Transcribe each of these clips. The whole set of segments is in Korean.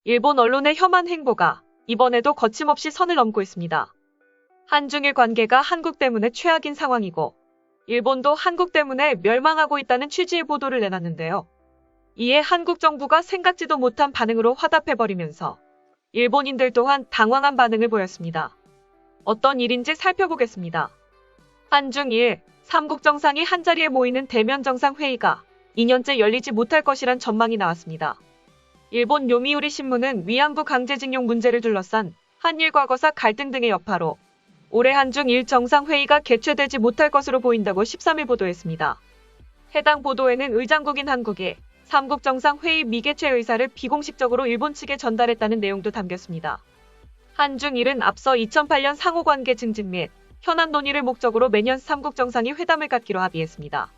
일본 언론의 혐한 행보가 이번에도 거침없이 선을 넘고 있습니다. 한중일 관계가 한국 때문에 최악인 상황이고 일본도 한국 때문에 멸망하고 있다는 취지의 보도를 내놨는데요. 이에 한국 정부가 생각지도 못한 반응으로 화답해버리면서 일본인들 또한 당황한 반응을 보였습니다. 어떤 일인지 살펴보겠습니다. 한중일 3국 정상이 한자리에 모이는 대면 정상회의가 2년째 열리지 못할 것이란 전망이 나왔습니다. 일본 요미우리 신문은 위안부 강제징용 문제를 둘러싼 한일 과거사 갈등 등의 여파로 올해 한중일 정상회의가 개최되지 못할 것으로 보인다고 13일 보도했습니다. 해당 보도에는 의장국인 한국이 3국 정상회의 미개최 의사를 비공식적으로 일본 측에 전달했다는 내용도 담겼습니다. 한중일은 앞서 2008년 상호관계 증진 및 현안 논의를 목적으로 매년 3국 정상이 회담을 갖기로 합의했습니다.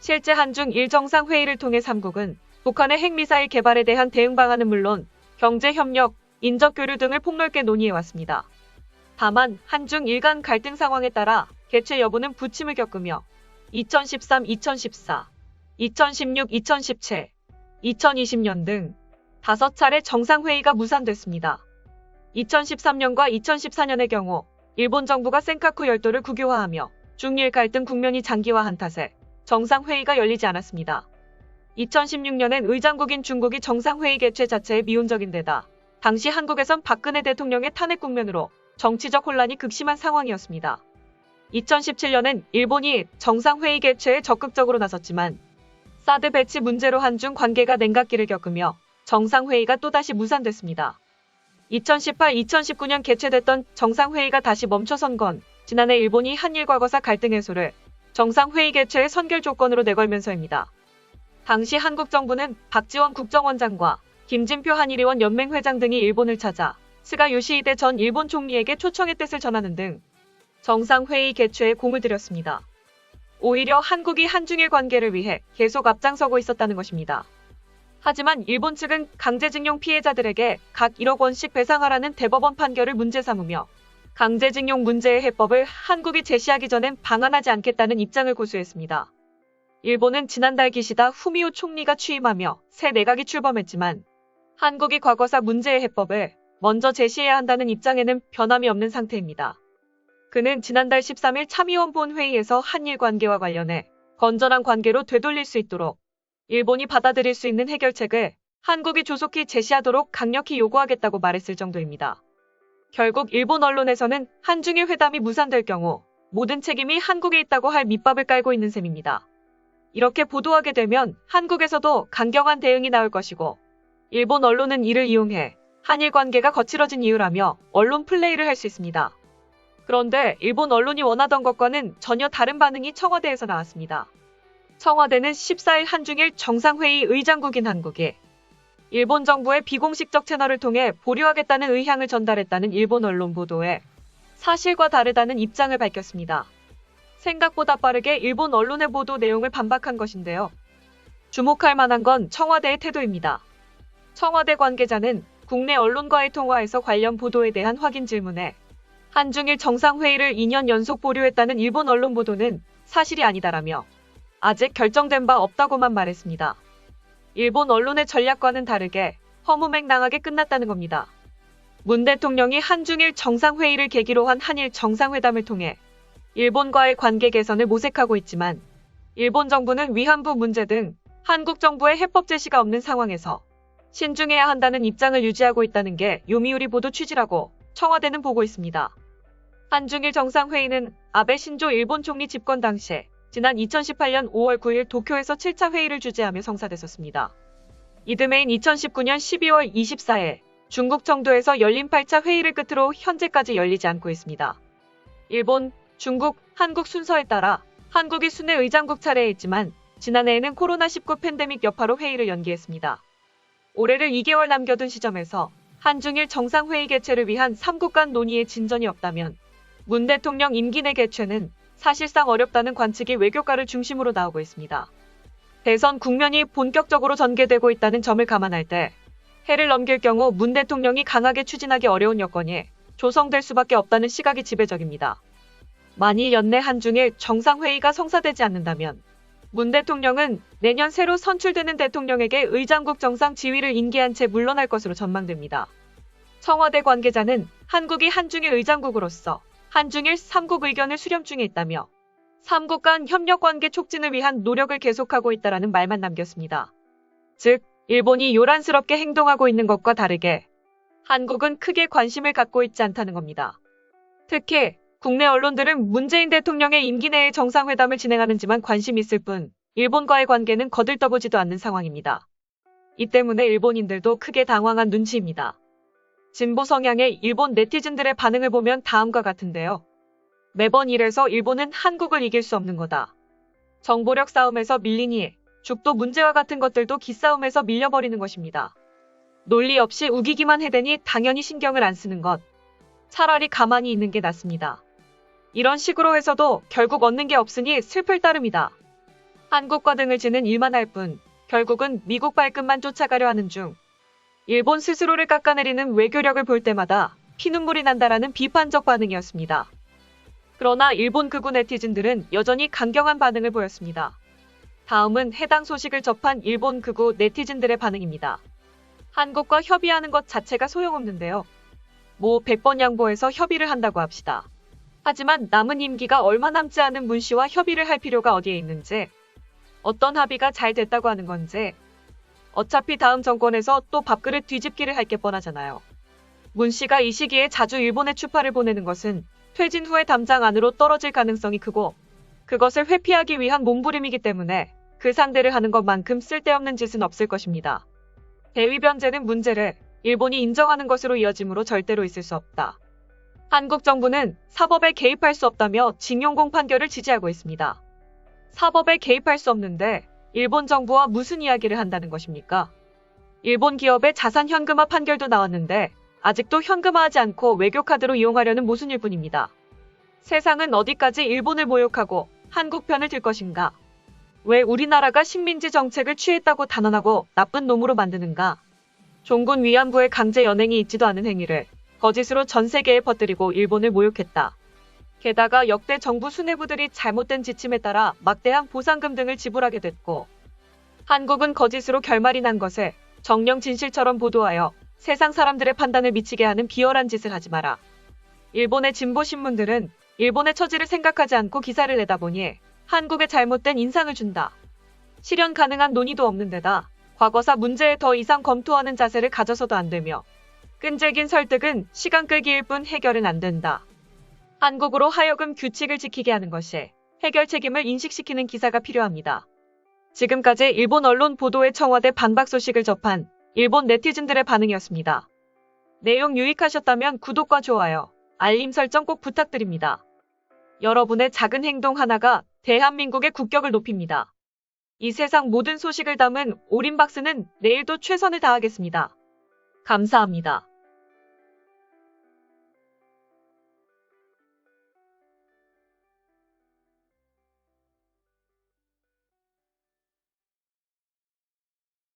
실제 한중일 정상회의를 통해 3국은 북한의 핵미사일 개발에 대한 대응 방안은 물론 경제협력, 인적교류 등을 폭넓게 논의해왔습니다. 다만 한중일 간 갈등 상황에 따라 개최 여부는 부침을 겪으며 2013, 2014, 2016, 2017, 2020년 등 5차례 정상회의가 무산됐습니다. 2013년과 2014년의 경우 일본 정부가 센카쿠 열도를 국유화하며 중일 갈등 국면이 장기화한 탓에 정상회의가 열리지 않았습니다. 2016년엔 의장국인 중국이 정상회의 개최 자체에 미온적인 데다 당시 한국에선 박근혜 대통령의 탄핵 국면으로 정치적 혼란이 극심한 상황이었습니다. 2017년엔 일본이 정상회의 개최에 적극적으로 나섰지만 사드 배치 문제로 한중 관계가 냉각기를 겪으며 정상회의가 또다시 무산됐습니다. 2018, 2019년 개최됐던 정상회의가 다시 멈춰선 건 지난해 일본이 한일 과거사 갈등 해소를 정상회의 개최의 선결 조건으로 내걸면서입니다. 당시 한국 정부는 박지원 국정원장과 김진표 한일의원 연맹회장 등이 일본을 찾아 스가 요시히데 전 일본 총리에게 초청의 뜻을 전하는 등 정상회의 개최에 공을 들였습니다. 오히려 한국이 한중일 관계를 위해 계속 앞장서고 있었다는 것입니다. 하지만 일본 측은 강제징용 피해자들에게 각 1억 원씩 배상하라는 대법원 판결을 문제 삼으며 강제징용 문제의 해법을 한국이 제시하기 전엔 방한하지 않겠다는 입장을 고수했습니다. 일본은 지난달 기시다 후미오 총리가 취임하며 새 내각이 출범했지만 한국이 과거사 문제의 해법을 먼저 제시해야 한다는 입장에는 변함이 없는 상태입니다. 그는 지난달 13일 참의원 본회의에서 한일 관계와 관련해 건전한 관계로 되돌릴 수 있도록 일본이 받아들일 수 있는 해결책을 한국이 조속히 제시하도록 강력히 요구하겠다고 말했을 정도입니다. 결국 일본 언론에서는 한중일 회담이 무산될 경우 모든 책임이 한국에 있다고 할 밑밥을 깔고 있는 셈입니다. 이렇게 보도하게 되면 한국에서도 강경한 대응이 나올 것이고 일본 언론은 이를 이용해 한일 관계가 거칠어진 이유라며 언론 플레이를 할 수 있습니다. 그런데 일본 언론이 원하던 것과는 전혀 다른 반응이 청와대에서 나왔습니다. 청와대는 14일 한중일 정상회의 의장국인 한국이 일본 정부의 비공식적 채널을 통해 보류하겠다는 의향을 전달했다는 일본 언론 보도에 사실과 다르다는 입장을 밝혔습니다. 생각보다 빠르게 일본 언론의 보도 내용을 반박한 것인데요. 주목할 만한 건 청와대의 태도입니다. 청와대 관계자는 국내 언론과의 통화에서 관련 보도에 대한 확인 질문에 한중일 정상회의를 2년 연속 보류했다는 일본 언론 보도는 사실이 아니다라며 아직 결정된 바 없다고만 말했습니다. 일본 언론의 전략과는 다르게 허무맹랑하게 끝났다는 겁니다. 문 대통령이 한중일 정상회의를 계기로 한 한일 정상회담을 통해 일본과의 관계 개선을 모색하고 있지만 일본 정부는 위안부 문제 등 한국 정부의 해법 제시가 없는 상황에서 신중해야 한다는 입장을 유지하고 있다는 게 요미우리 보도 취지라고 청와대는 보고 있습니다. 한중일 정상회의는 아베 신조 일본 총리 집권 당시 지난 2018년 5월 9일 도쿄에서 7차 회의를 주재하며 성사됐었습니다. 이듬해인 2019년 12월 24일 중국 청도에서 열린 8차 회의를 끝으로 현재까지 열리지 않고 있습니다. 일본, 중국, 한국 순서에 따라 한국이 순회 의장국 차례에 있지만 지난해에는 코로나19 팬데믹 여파로 회의를 연기했습니다. 올해를 2개월 남겨둔 시점에서 한중일 정상회의 개최를 위한 3국 간 논의에 진전이 없다면 문 대통령 임기 내 개최는 사실상 어렵다는 관측이 외교가를 중심으로 나오고 있습니다. 대선 국면이 본격적으로 전개되고 있다는 점을 감안할 때 해를 넘길 경우 문 대통령이 강하게 추진하기 어려운 여건이 조성될 수밖에 없다는 시각이 지배적입니다. 만일 연내 한중일 정상회의가 성사되지 않는다면 문 대통령은 내년 새로 선출되는 대통령에게 의장국 정상 지위를 인계한 채 물러날 것으로 전망됩니다. 청와대 관계자는 한국이 한중일 의장국으로서 한중일 3국 의견을 수렴 중에 있다며 3국 간 협력 관계 촉진을 위한 노력을 계속하고 있다라는 말만 남겼습니다. 즉, 일본이 요란스럽게 행동하고 있는 것과 다르게 한국은 크게 관심을 갖고 있지 않다는 겁니다. 특히 국내 언론들은 문재인 대통령의 임기 내에 정상회담을 진행하는지만 관심이 있을 뿐 일본과의 관계는 거들떠보지도 않는 상황입니다. 이 때문에 일본인들도 크게 당황한 눈치입니다. 진보 성향의 일본 네티즌들의 반응을 보면 다음과 같은데요. 매번 이래서 일본은 한국을 이길 수 없는 거다. 정보력 싸움에서 밀리니 죽도 문제와 같은 것들도 기싸움에서 밀려버리는 것입니다. 논리 없이 우기기만 해대니 당연히 신경을 안 쓰는 것. 차라리 가만히 있는 게 낫습니다. 이런 식으로 해서도 결국 얻는 게 없으니 슬플 따름이다. 한국과 등을 지는 일만 할 뿐 결국은 미국 발끝만 쫓아가려 하는 중 일본 스스로를 깎아내리는 외교력을 볼 때마다 피눈물이 난다라는 비판적 반응이었습니다. 그러나 일본 극우 네티즌들은 여전히 강경한 반응을 보였습니다. 다음은 해당 소식을 접한 일본 극우 네티즌들의 반응입니다. 한국과 협의하는 것 자체가 소용없는데요. 뭐 100번 양보해서 협의를 한다고 합시다. 하지만 남은 임기가 얼마 남지 않은 문 씨와 협의를 할 필요가 어디에 있는지, 어떤 합의가 잘 됐다고 하는 건지, 어차피 다음 정권에서 또 밥그릇 뒤집기를 할 게 뻔하잖아요. 문 씨가 이 시기에 자주 일본에 추파를 보내는 것은 퇴진 후에 담장 안으로 떨어질 가능성이 크고 그것을 회피하기 위한 몸부림이기 때문에 그 상대를 하는 것만큼 쓸데없는 짓은 없을 것입니다. 대위 변제는 문제를 일본이 인정하는 것으로 이어짐으로 절대로 있을 수 없다. 한국 정부는 사법에 개입할 수 없다며 징용공 판결을 지지하고 있습니다. 사법에 개입할 수 없는데 일본 정부와 무슨 이야기를 한다는 것입니까? 일본 기업의 자산 현금화 판결도 나왔는데 아직도 현금화하지 않고 외교카드로 이용하려는 모순일 뿐입니다. 세상은 어디까지 일본을 모욕하고 한국 편을 들 것인가? 왜 우리나라가 식민지 정책을 취했다고 단언하고 나쁜 놈으로 만드는가? 종군 위안부의 강제 연행이 있지도 않은 행위를 거짓으로 전 세계에 퍼뜨리고 일본을 모욕했다. 게다가 역대 정부 수뇌부들이 잘못된 지침에 따라 막대한 보상금 등을 지불하게 됐고 한국은 거짓으로 결말이 난 것을 정녕 진실처럼 보도하여 세상 사람들의 판단을 미치게 하는 비열한 짓을 하지 마라. 일본의 진보 신문들은 일본의 처지를 생각하지 않고 기사를 내다 보니 한국에 잘못된 인상을 준다. 실현 가능한 논의도 없는 데다 과거사 문제에 더 이상 검토하는 자세를 가져서도 안 되며 끈질긴 설득은 시간 끌기일 뿐 해결은 안 된다. 한국으로 하여금 규칙을 지키게 하는 것이 해결 책임을 인식시키는 기사가 필요합니다. 지금까지 일본 언론 보도에 청와대 반박 소식을 접한 일본 네티즌들의 반응이었습니다. 내용 유익하셨다면 구독과 좋아요, 알림 설정 꼭 부탁드립니다. 여러분의 작은 행동 하나가 대한민국의 국격을 높입니다. 이 세상 모든 소식을 담은 올인박스는 내일도 최선을 다하겠습니다. 감사합니다.